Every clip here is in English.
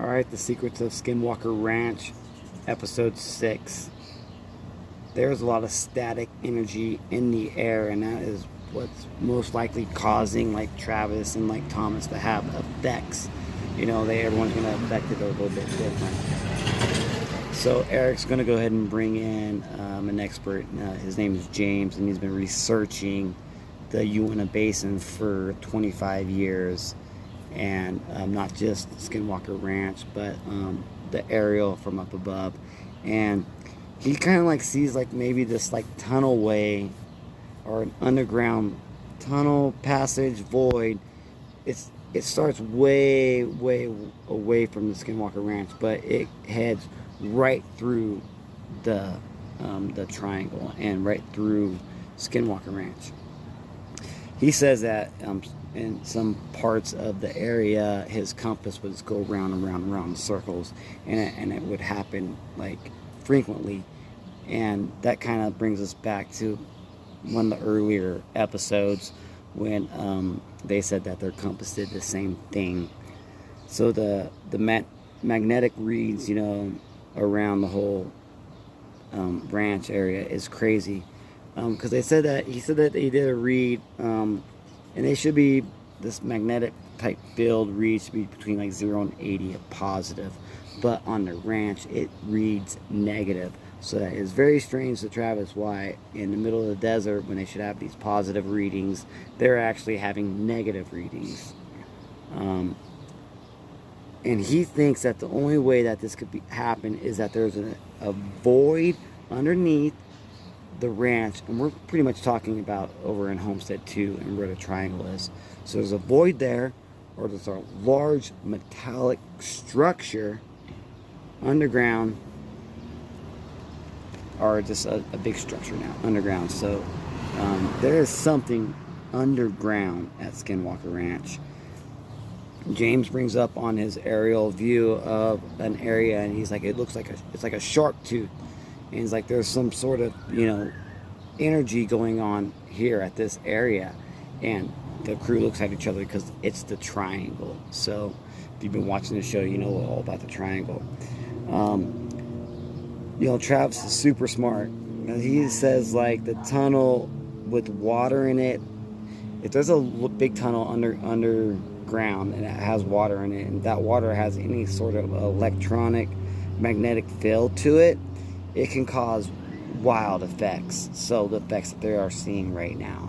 Alright, The Secret of Skinwalker Ranch, Episode 6. There's a lot of static energy in the air, and that is what's most likely causing, like, Travis and, like, Thomas to have effects. You know, everyone's going to affect it a little bit different. So Eric's going to go ahead and bring in an expert. His name is James, and he's been researching the Uinta Basin for 25 years. And not just Skinwalker Ranch, but the aerial from up above. And he kind of like sees like maybe this like tunnel way or an underground tunnel passage void. It starts way away from the Skinwalker Ranch, but it heads right through the triangle and right through Skinwalker Ranch. He says that in some parts of the area, his compass would go round and round and round in circles, and it would happen like frequently. And that kind of brings us back to one of the earlier episodes when they said that their compass did the same thing. So the magnetic reads, around the whole ranch area is crazy. Because he said that they did a read, and they should be, this magnetic type field reads to be between like 0 and 80 of positive, but on the ranch it reads negative. So that is very strange to Travis why in the middle of the desert, when they should have these positive readings, they're actually having negative readings. And he thinks that the only way that this could happen is that there's a void underneath the ranch, and we're pretty much talking about over in Homestead 2 and where the triangle is. So there's a void there, or there's a large metallic structure underground, or just a big structure now underground. So there is something underground at Skinwalker Ranch. James brings up on his aerial view of an area, and he's like, it's like a shark tooth. And he's like, there's some sort of, energy going on here at this area. And the crew looks at each other because it's the triangle. So if you've been watching the show, you know all about the triangle. Travis is super smart. He says, like, the tunnel with water in it, if there's a big tunnel underground and it has water in it, and that water has any sort of electronic magnetic field to it, it can cause wild effects. So the effects that they are seeing right now.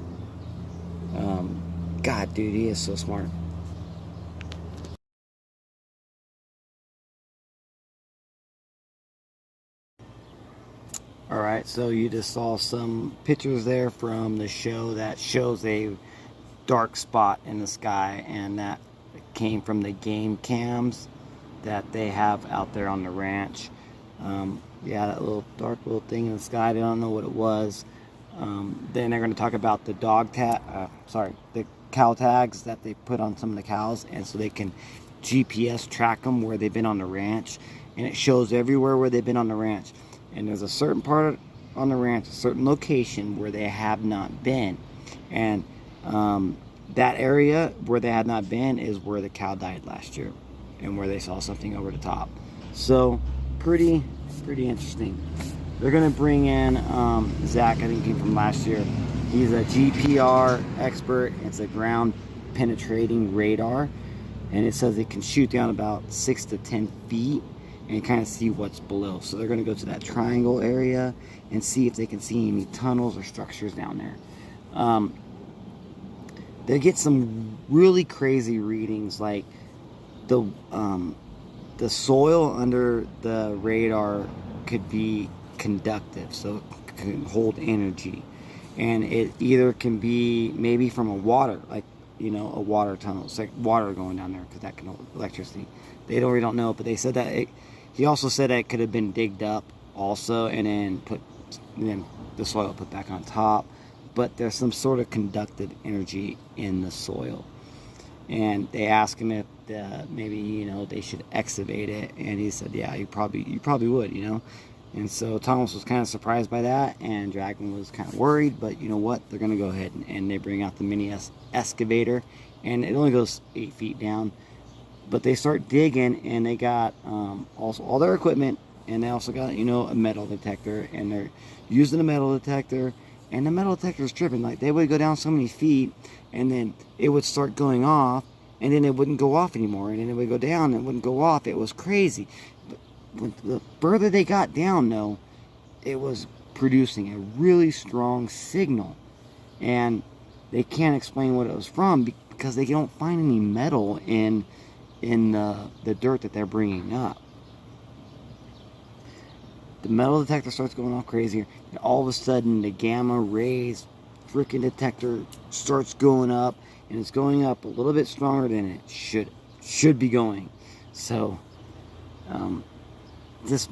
God, dude, he is so smart. Alright, so you just saw some pictures there from the show that shows a dark spot in the sky, and that came from the game cams that they have out there on the ranch. Yeah, that little dark little thing in the sky, they don't know what it was. Then they're going to talk about the the cow tags that they put on some of the cows, and so they can GPS track them where they've been on the ranch, and it shows everywhere where they've been on the ranch. And there's a certain part on the ranch, a certain location where they have not been, and that area where they had not been is where the cow died last year, and where they saw something over the top. So pretty interesting. They're gonna bring in Zach, I think he came from last year. He's a GPR expert. It's a ground penetrating radar, and it says it can shoot down about 6 to 10 feet and kind of see what's below. So they're gonna go to that triangle area and see if they can see any tunnels or structures down there. They get some really crazy readings, like the soil under the radar could be conductive, so it can hold energy, and it either can be maybe from a water, like a water tunnel. It's like water going down there, because that can hold electricity. They don't know, but they said that he also said that it could have been digged up also, and then the soil put back on top. But there's some sort of conductive energy in the soil. And they asked him if maybe they should excavate it, and he said, yeah, you probably would, And so Thomas was kind of surprised by that, and Dragon was kind of worried. But you know what? They're going to go ahead and they bring out the mini excavator, and it only goes 8 feet down. But they start digging, and they got also all their equipment, and they also got, you know, a metal detector, and they're using the metal detector, and the metal detector is tripping. Like, they would go down so many feet, and then it would start going off, and then it wouldn't go off anymore, and then it would go down, and it wouldn't go off. It was crazy. But the further they got down, though, it was producing a really strong signal, and they can't explain what it was from because they don't find any metal in the dirt that they're bringing up. The metal detector starts going off crazier, and all of a sudden the gamma rays freaking detector starts going up, and it's going up a little bit stronger than it should be going. So just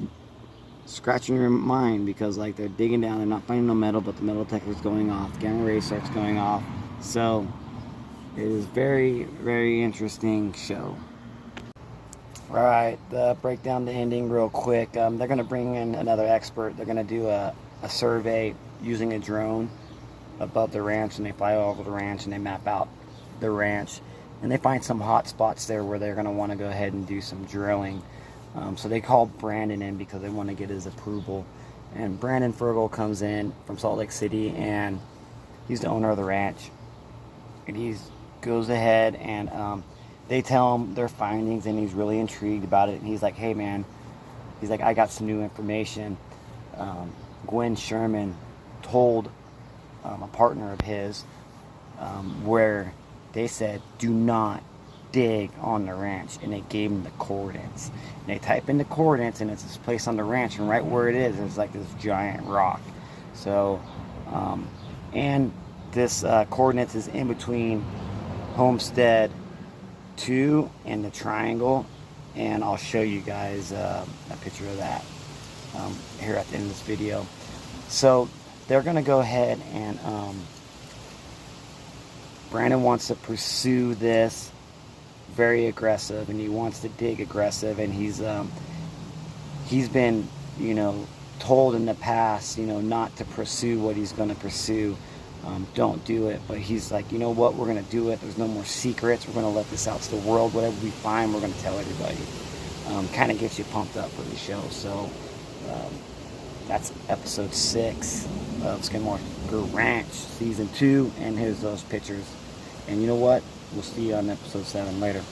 scratching your mind, because like they're digging down, they're not finding no metal, but the metal detector is going off, the gamma ray starts going off. So it is very, very interesting show. Alright, break down the ending real quick. They're going to bring in another expert. They're going to do a survey using a drone above the ranch, and they fly over the ranch and they map out the ranch, and they find some hot spots there where they're going to want to go ahead and do some drilling. So they called Brandon in because they want to get his approval, and Brandon Fergal comes in from Salt Lake City, and he's the owner of the ranch, and he goes ahead and they tell him their findings, and he's really intrigued about it. And he's like, hey man, he's like, I got some new information. Gwen Sherman told a partner of his where they said, do not dig on the ranch, and they gave him the coordinates. And they type in the coordinates, and it's this place on the ranch, and right where it is, there's like this giant rock. So and this coordinates is in between Homestead 2 and the triangle, and I'll show you guys a picture of that here at the end of this video. So they're gonna go ahead and Brandon wants to pursue this very aggressive, and he wants to dig aggressive, and he's been, you know, told in the past, you know, not to pursue what he's going to pursue. Don't do it. But he's like, you know what, we're going to do it. There's no more secrets. We're going to let this out to the world. Whatever we find, we're going to tell everybody. Kind of gets you pumped up for the show. So that's episode 6 of Skinwalker Ranch season 2, and here's those pictures. And you know what, we'll see you on episode 7 later.